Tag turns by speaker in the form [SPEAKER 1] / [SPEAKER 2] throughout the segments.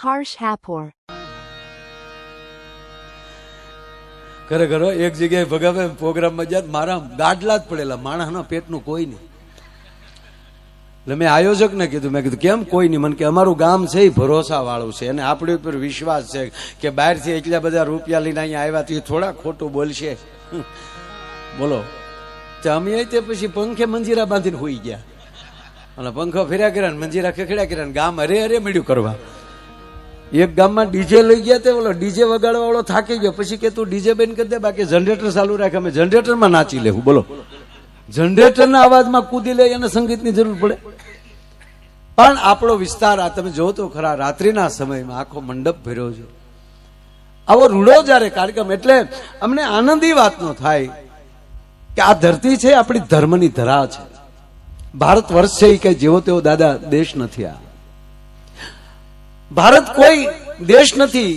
[SPEAKER 1] Harsh Hapor.
[SPEAKER 2] ખરેખર એક જગ્યાએ ભગાવે પ્રોગ્રામમાં જ્યાં મારા ગાડલા જ પડેલા, માણસના પેટનું કોઈ નહીં. એટલે મેં આયોજકને કીધું, મેં કીધું કેમ કોઈ નહીં? મને કે અમારું ગામ છે એ ભરોસા વાળું છે અને આપણી ઉપર વિશ્વાસ છે કે બહારથી એટલા બધા રૂપિયા લઈને અહીંયા આવ્યા તો એ થોડા ખોટું બોલશે. બોલો તો અમે તે પછી પંખે મંજીરા બાંધીને હોઈ ગયા અને પંખો ફેર્યા કર્યા ને મંજીરા ખેખડ્યા કર્યા ને ગામ હરે હરે મળ્યું કરવા. એક ગામમાં ડીજે લઈ ગયા તે બોલો ડીજે વગાડવા વાળો થાકી ગયો, પછી કે તું ડીજે બેન કરી દે, બાકી જનરેટર ચાલુ રાખે, અમે જનરેટરમાં નાચી લેવું. બોલો જનરેટરના અવાજમાં કૂદી લે એને સંગીતની જરૂર પડે? પણ આપણો વિસ્તાર આ તમે જો તો ખરા, રાત્રિના સમયમાં આખો મંડપ ભર્યો છે. આવો રૂડો જયારે કાર્યક્રમ, એટલે અમને આનંદ એ વાતનો થાય કે આ ધરતી છે આપણી ધર્મની ધરા છે. ભારત વર્ષ છે એ કઈ જેવો તેવો દાદા દેશ નથી. આ ભારત કોઈ દેશ નથી,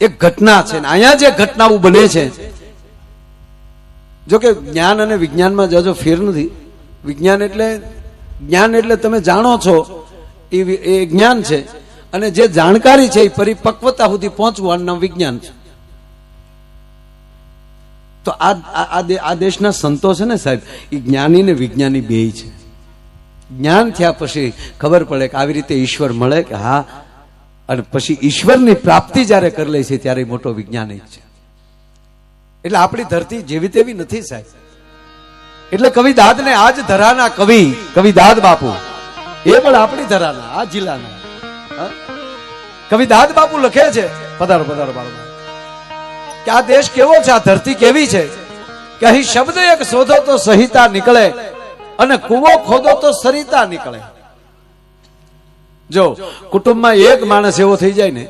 [SPEAKER 2] એક ઘટના છે. અહીંયા જે ઘટનાઓ બને છે, જો કે જ્ઞાન અને વિજ્ઞાનમાં જો ફેર નથી. વિજ્ઞાન એટલે જ્ઞાન એટલે તમે જાણો છો એ જ્ઞાન છે, અને જે જાણકારી છે એ પરિપક્વતા સુધી પહોંચવું આનું નામ વિજ્ઞાન છે. તો આ દેશના સંતો છે ને સાહેબ, એ જ્ઞાની ને વિજ્ઞાની બેય છે. જ્ઞાન થયા પછી ખબર પડે કે આવી રીતે ઈશ્વર મળે કે હા, અને પછી ઈશ્વરની પ્રાપ્તિ જયારે કરી લે છે ત્યારે મોટો વૈજ્ઞાનિક છે. એટલે આપણી ધરતી જેવી તેવી નથી સાહેબ. એટલે કવિદાદ ને આજ ધરાના કવિદાદ બાપુ એ પણ આપણી ધરાના, આ જિલ્લાના કવિદાદ બાપુ લખે છે, પધારો પધારો બાળકો, કે આ દેશ કેવો છે, આ ધરતી કેવી છે કે અહીં શબ્દ એક શોધો તો સહિતા નીકળે અને કૂવો ખોદો તો સરિતા નીકળે. જો કુટુંબમાં એક માણસ એવો થઈ જાય ને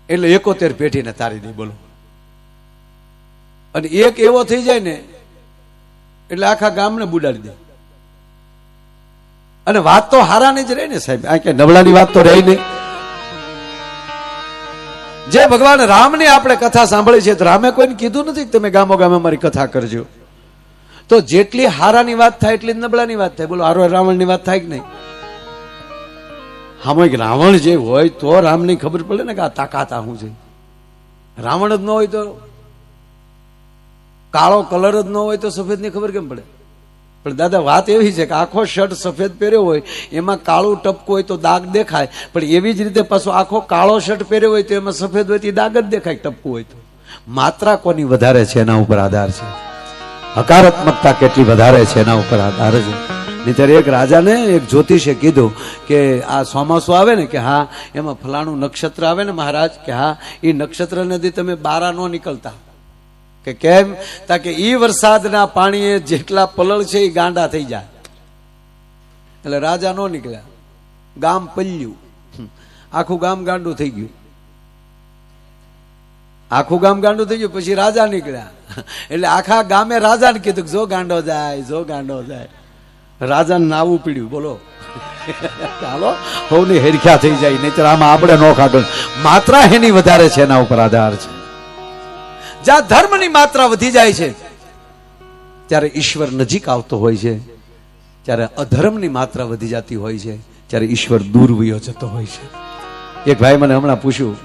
[SPEAKER 2] એટલે 71 પેઢીને તારી દે. બોલો, અને એક એવો થઈ જાય ને એટલે આખા ગામને બુડાડી દે. અને વાત તો હારાની જ રહી ને સાહેબ, આ કે નબળાની વાત તો રહી નહીં. જે ભગવાન રામની આપણે કથા સાંભળી છે, તો રામે કોઈને કીધું નથી કે તમે ગામો ગામે મારી કથા કરજો. તો જેટલી હારાની વાત થાય એટલી નબળાની વાત થાય. બોલો, હારો રાવણની વાત થાય કે નહીં? હામો રાવણ જે હોય તો રામની ખબર પડે ને કે આ તાકાત આ શું છે. રાવણ જ ન હોય તો, કાળો કલર જ ન હોય તો સફેદ ની ખબર કેમ પડે? પણ દાદા વાત એવી છે કે આખો શર્ટ સફેદ પહેર્યો હોય એમાં કાળું ટપકું હોય તો દાગ દેખાય, પણ એવી જ રીતે પાછો આખો કાળો શર્ટ પહેર્યો હોય તો એમાં સફેદ હોય તો દાગ જ દેખાય ટપકું હોય તો. માત્રા કોની વધારે છે એના ઉપર આધાર છે, હકારાત્મકતા કેટલી વધારે છે એના ઉપર આધાર છે. નહીંતર એક રાજાને એક જ્યોતિષે કીધું કે આ ચોમાસું આવે ને કે હા એમાં ફલાણું નક્ષત્ર આવે ને મહારાજ, કે હા એ નક્ષત્ર નથી તમે બારા ન નીકળતા. કે કેમ? તાકે ઈ વરસાદના પાણીએ જેટલા પલળ છે એ ગાંડા થઈ જાય. એટલે રાજા નો નીકળ્યા, ગામ પલ્યું, આખું ગામ ગાંડું થઈ ગયું. આખું ગામ ગાંડું થઈ ગયું, પછી રાજા નીકળ્યા. એટલે આખા ગામે રાજાને કીધું જો ગાંડો જાય, જો ગાંડો જાય. રાજાને નાવું પીડ્યું. બોલો, ચાલો હોની હેરખ્યા થઈ જાય, નહીતર આમાં આપણે નો કાઢો. માત્રા એની વધારે છે એના ઉપર આધાર છે. જ્યાં ધર્મની માત્રા વધી જાય છે ત્યારે ઈશ્વર નજીક આવતો હોય છે, ત્યારે અધર્મની માત્રા વધી જતી હોય છે ત્યારે ઈશ્વર દૂર વયો જતો હોય છે. એક ભાઈ મને હમણાં પૂછ્યું,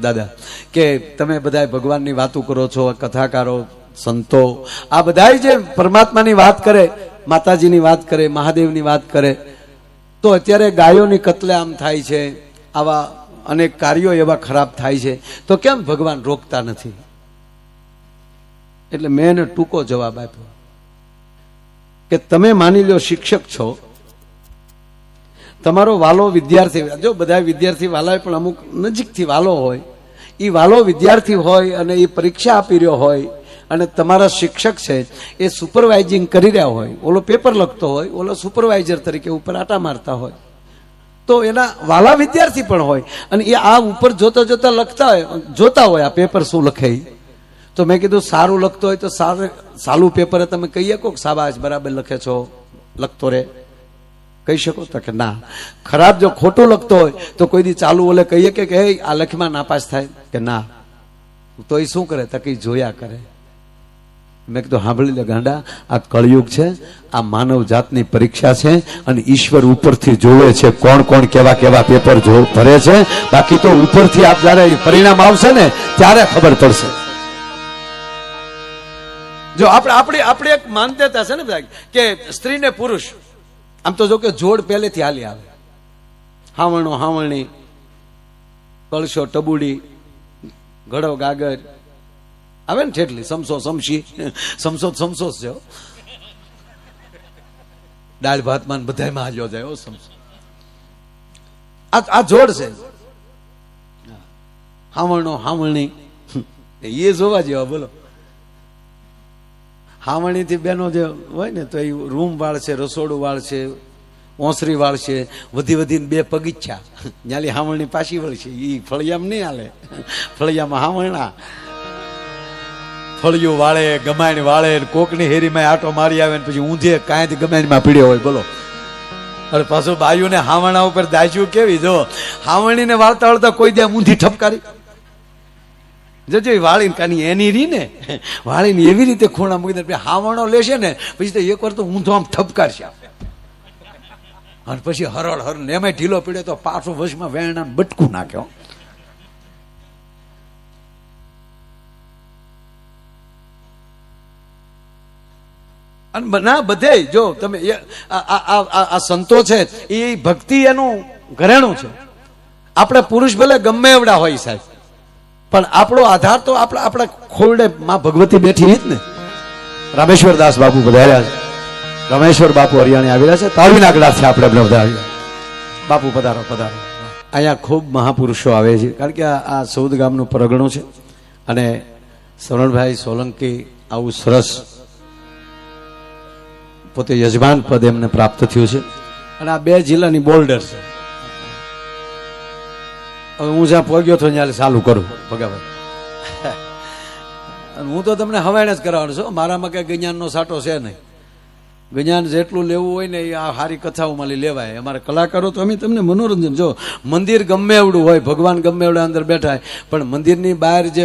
[SPEAKER 2] દાદા કે તમે બધા ભગવાનની વાતો કરો છો, કથાકારો, સંતો, આ બધા જે પરમાત્માની વાત કરે, માતાજીની વાત કરે, મહાદેવની વાત કરે, તો અત્યારે ગાયોની કતલેઆમ થાય છે, આવા અનેક કાર્યો એવા ખરાબ થાય છે, તો કેમ ભગવાન રોકતા નથી? એટલે મેં એને ટૂંકો જવાબ આપ્યો કે તમે માની લો શિક્ષક છો, તમારો વાલો વિદ્યાર્થી, જો બધા વિદ્યાર્થી વાલા પણ અમુક નજીકથી વાલો હોય, એ વાલો વિદ્યાર્થી હોય અને એ પરીક્ષા આપી રહ્યો હોય અને તમારા શિક્ષક છે એ સુપરવાઇઝિંગ કરી રહ્યા હોય, ઓલો પેપર લખતો હોય, ઓલો સુપરવાઇઝર તરીકે ઉપર આટા મારતા હોય, તો એના વાલા વિદ્યાર્થી પણ હોય અને એ આ ઉપર જોતા જોતા લખતા હોય, જોતા હોય આ પેપર શું લખે. તો મેં કીધું સારું લખતો હોય તો સારું પેપર તમે કહી શકો કે શાબાશ બરાબર લખે છો, લખતો રે, કહી શકો? તો કે ના. ખરાબ જો ખોટું લખતો હોય તો કોઈ દી ચાલુ ઓલે કહીએ કે હે આ લખમાં નાપાસ થાય? કે ના. તો એ શું કરે? તો કઈ જોયા કરે. મેં કીધું સાંભળી લે ગાંડા, આ કળયુગ છે, આ માનવ જાતની પરીક્ષા છે અને ઈશ્વર ઉપરથી જોવે છે કોણ કોણ કેવા કેવા પેપર ભરે છે. બાકી તો ઉપરથી આપ જયારે પરિણામ આવશે ને ત્યારે ખબર પડશે. જો આપણે એક માન્યતા છે ને બધા કે સ્ત્રી ને પુરુષ આમ તો જો કે જોડ પહેલેથી હાલી આવે, હાવણો હાવણી, કળશો ટબુડી, ઘડો ગાગર આવે ને ઠેઠલી, સમસો સમસી, સમસો સમસો છે, દાળ ભાતમાં બધામાં હાલ્યો જાય. સમસો આ જોડ છે. હાવણો હાવણી એ જોવા જેવા. બોલો, હાવણી થી બેનો જે હોય ને તો એ રૂમ વાળશે, રસોડું વાળશે, ઓસરી વાળશે, વધી વધીને 2 પગીચા, ન્યાલી હાવણી પાછી વળશે. એ ફળિયામાં નહીં હાલે, ફળિયામાં હાવણા ફળિયું વાળે, ગમાણ વાળે, કોકની હેરીમાં આટો મારી આવે ને પછી ઊંધે કાંઈ ગમાણમાં પીડ્યો હોય. બોલો, અરે પાછું બાયુને હાવણા ઉપર દાજ્યું કેવી. જો હાવણીને વાળતા વાળતા કોઈ દે ઊંધી ઠપકારી જજો, વાળીને કાની એની રી ને વાળીને એવી રીતે ખૂણા મૂકી દે. હાવણો લેશે ને પછી તો એક વાર તો ઊંધો આમ ઠપકારશે અને પછી હરળ હર ને એમાં ઢીલો પીડે તો પાછો વશમાં વેણા બટકું નાખ્યો. અને ના બધે જો તમે આ સંતો છે એ ભક્તિ એનું ઘરેણું છે. આપણે પુરુષ ભલે ગમે એવડા હોય સાહેબ, પણ આપણો આધાર તો આપણા ખોરડે માં ભગવતી બેઠી જ ને. રામેશ્વર દાસ બાપુ પધાર્યા છે, રામેશ્વર બાપુ હરિયાણી આવેલા છે, તાળીના ગળાથી આપણે બધા આવ્યા. બાપુ પધારો પધારો. અહીંયા ખૂબ મહાપુરુષો આવે છે, કારણ કે આ સૌદ ગામનું પરગણું છે અને શરણભાઈ સોલંકી આવું સરસ પોતે યજમાન પદ એમને પ્રાપ્ત થયું છે અને આ 2 જિલ્લાની બોર્ડર છે. હવે હું જ્યાં પહોંચ્યો તો ત્યાં ચાલુ કરું ભગાભાઈ. હું તો તમને હવાણ જ કરાવવાનો છું, મારામાં કઈ જ્ઞાનનો સાટો છે નહીં. જ્ઞાન જેટલું લેવું હોય ને એ આ સારી કથાઓમાં લેવાય. અમારા કલાકારો તો અમે તમને મનોરંજન. જો મંદિર ગમે એવડું હોય, ભગવાન ગમે એવડા અંદર બેઠા, પણ મંદિરની બહાર જે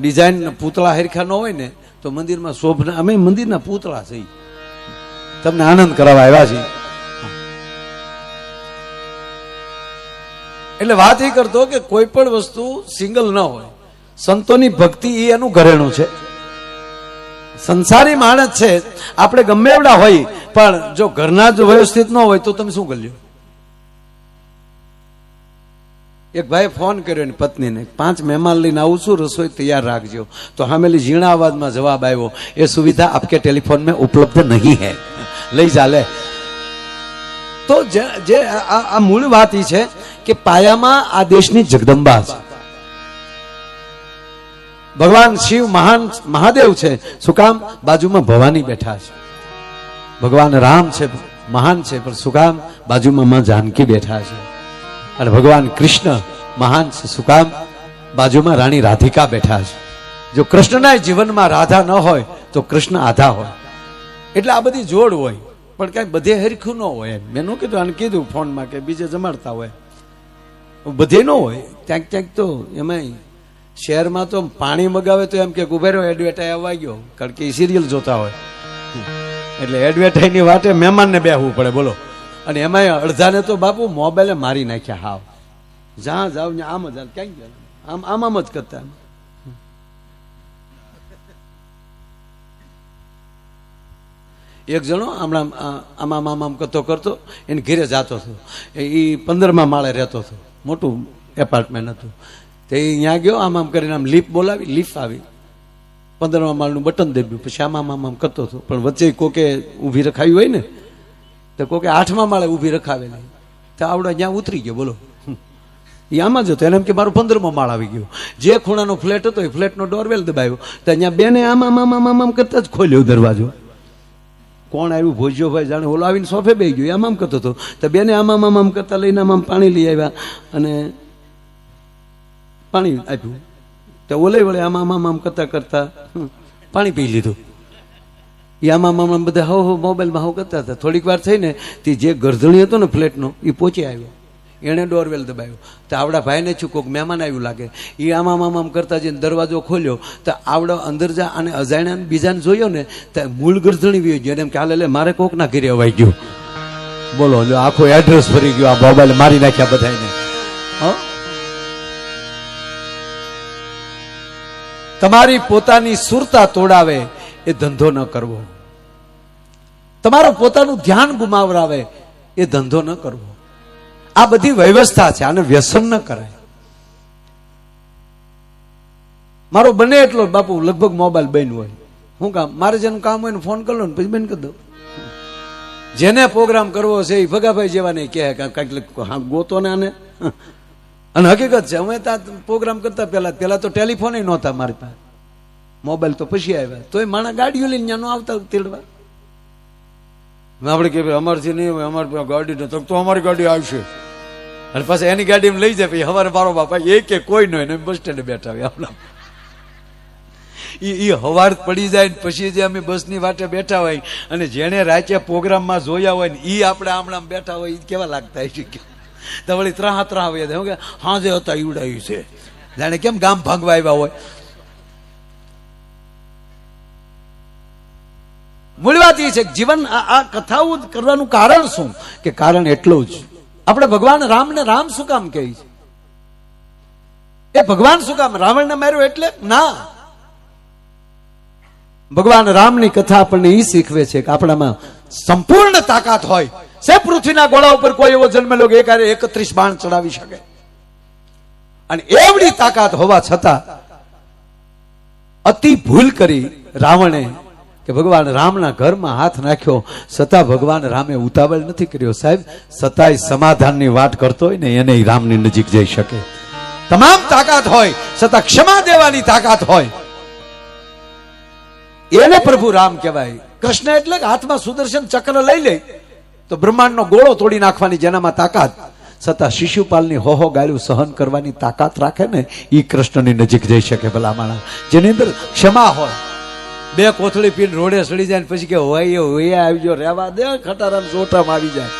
[SPEAKER 2] ડિઝાઇન પૂતળા હરખા ન હોય ને તો મંદિરમાં શોભના. અમે મંદિરના પૂતળા છે, તમને આનંદ કરાવવા આવ્યા છીએ. એટલે વાત એ કરતો કે કોઈ પણ વસ્તુ સિંગલ ન હોય. સંતોની ભક્તિ એ એનું ઘરેણું છે. સંસારી માણસ છે આપણે ગમે એવડા હોય, પણ જો ઘરના જ વ્યવસ્થિત ન હોય તો તમે શું કરજો. એક ભાઈ ફોન કર્યો એની પત્નીને, 5 મહેમાન લઈને આવું છું, રસોઈ તૈયાર રાખજો. તો સામેલી ઝીણા અવાજમાં જવાબ આવ્યો, એ સુવિધા આપકે ટેલિફોન में उपलब्ध नहीं है, લઈ ચાલે. તો જે આ મૂળ વાત એ છે કે પાયામાં આ દેશની જગદંબા છે. ભગવાન શિવ મહાન મહાદેવ છે, શું કામ? બાજુમાં ભવાની બેઠા છે. ભગવાન રામ છે, મહાન છે, પણ શું કામ? બાજુમાં માં જાનકી બેઠા છે. અને ભગવાન કૃષ્ણ મહાન છે, શું કામ? બાજુમાં રાણી રાધિકા બેઠા છે. જો કૃષ્ણના જીવનમાં રાધા ન હોય તો કૃષ્ણ આધા હોય. એટલે આ બધી જોડ હોય, પણ કઈ બધે હરખું ન હોય. મેં ન કીધું, આને કીધું ફોનમાં કે બીજે જમાડતા હોય, બધે ન હોય. ક્યાંક ક્યાંક તો એમાં શહેરમાં તો પાણી મગાવે તો એમ કે ઉભેરો એડવર્ટાઈઝ આવવા ગયો, કારણ કે સિરિયલ જોતા હોય એટલે એડવર્ટાઈઝની વાટે મહેમાનને બેહવું પડે. બોલો, અને એમાં અડધાને તો બાપુ મોબાઈલે મારી નાખ્યા. હાવ જ્યાં જાવ ને આમ જ ક્યાંક ગયા, આમ જ કરતા. એક જણો હમણાં આમ કરતો કરતો એને ઘેરે જતો હતો. એ 15મા માળે રહેતો હતો, મોટું એપાર્ટમેન્ટ હતું. તે અહીંયા ગયો, આમ કરીને આમ લીફ બોલાવી, લીફ આવી, 15મા માળનું બટન દબ્યું, પછી આમ કરતો હતો. પણ વચ્ચે કોકે ઊભી રખાવી હોય ને તો કોકે 8મા માળે ઊભી રખાવેલી, તો આવડો ત્યાં ઉતરી ગયો. બોલો, એ આમાં જ હતો. એને એમ કે મારો 15મો માળ આવી ગયો. જે ખૂણાનો ફ્લેટ હતો એ ફ્લેટનો ડોરવેલ દબાવ્યો, તો અહીંયા બેને આમ કરતા જ ખોલ્યો દરવાજો. કોણ આવ્યું? ભોજ્યો ભાઈ જાણે ઓલો આવીને સોફે બેસી ગયો, આમ કરતો હતો. તો બેને આમ કરતા લઈને આમ પાણી લઈ આવ્યા અને પાણી આપ્યું. તો ઓલે વળે આમ કરતા પાણી પી લીધું. એ આમ બધા હો મોબાઈલમાં હો કરતા હતા. થોડીક વાર થઈને તે જે ગરધણી હતો ને ફ્લેટનો એ પહોંચી આવ્યો. એણે ડોરવેલ દબાવ્યો તો આવડા ભાઈને છું કોઈક મહેમાન આવ્યું લાગે, એ આમ કરતા જઈને દરવાજો ખોલ્યો તો આવડો અંદર જા અને અજાણ્યાને બીજાને જોયો ને તો મૂળ ગરધણી વી ગયો એમ કે હાલે મારે કોકના ઘરે અવાઈ ગયું. બોલો આખો એડ્રેસ ફરી ગયો, આ મોબાઈલ મારી નાખ્યા બધાને. તમારી પોતાની સુરતા તોડાવે એ ધંધો ન કરવો, તમારું પોતાનું ધ્યાન ગુમાવરાવે એ ધંધો ન કરવો. આ બધી વ્યવસ્થા છે, આને વ્યસન ન કરાય. મારો બને એટલો બાપુ લગભગ મોબાઈલ બંધ હોય. શું કામ? મારે જેનું કામ હોય ને ફોન કરી લો ને પછી બંધ કરી દો. જેને પ્રોગ્રામ કરવો છે એ ભગાભાઈ જેવા નહીં કહે કંઈક ગોતો ને આને. અને હકીકત છે, અમે ત્યાં પ્રોગ્રામ કરતા પેલા તો ટેલિફોન નહોતા મારી પાસે, મોબાઈલ તો પછી આવ્યા. તોય માણસ ગાડીઓ લઈને ત્યાં ન આવતા તેડવા. આપણે કે અમારથી નહીં હોય, અમારી પાસે ગાડી નથી તો અમારી ગાડી આવશે. અને પાછા એની ગાડીમાં લઈ જાય. પછી હવારે મારો બાપા એ કે કોઈ નહીં, બસ સ્ટેન્ડે બેઠા હોય આપણા. એ હવાર પડી જાય ને પછી જે અમે બસની વાટે બેઠા હોય અને જેને રાતે પ્રોગ્રામમાં જોયા હોય ને એ આપણે આમણામ બેઠા હોય, એ કેવા લાગતા હોય છે. તો વળી ત્રાહ હોય કે હા જે હતા ઈવડાયું છે, જાણે કેમ ગામ ભાગવા આવ્યા હોય. મૂળ વાત એ છે કે જીવન આ કથાઓ કરવાનું કારણ શું? કે કારણ એટલું જ આપણે ભગવાન રામને રામ શું કામ કહે છે? એ ભગવાન શું કામ રાવણને માર્યો એટલે ના. ભગવાન રામની કથા આપણને એ શીખવે છે કે આપણામાં સંપૂર્ણ તાકાત હોય છે. પૃથ્વીના ગોળા ઉપર કોઈ એવો જન્મેલો કે 31 બાણ ચડાવી શકે, અને એવડી તાકાત હોવા છતાં અતિ ભૂલ કરી રાવણે કે ભગવાન રામના ઘરમાં હાથ નાખ્યો. છતાં ભગવાન રામે ઉતાવળ નથી કર્યો સાહેબ. છતાંય સમાધાનની વાત કરતો હોય ને એને રામની નજીક જઈ શકે. તમામ તાકાત હોય છતાં ક્ષમા દેવાની તાકાત હોય એને પ્રભુ રામ કહેવાય. કૃષ્ણ એટલે હાથમાં સુદર્શન ચક્ર લઈ લે તો બ્રહ્માંડનો ગોળો તોડી નાખવાની જેનામાં તાકાત, છતાં શિશુપાલની હોહો ગાળ્યું સહન કરવાની તાકાત રાખે ને એ કૃષ્ણની નજીક જઈ શકે. ભલા માણસ જેની અંદર ક્ષમા હોય. બે કોથળી પીને રોડે સડી જાય ને પછી કે હોય આવજો રેવા દે ખટારા ચોટામાં આવી જાય.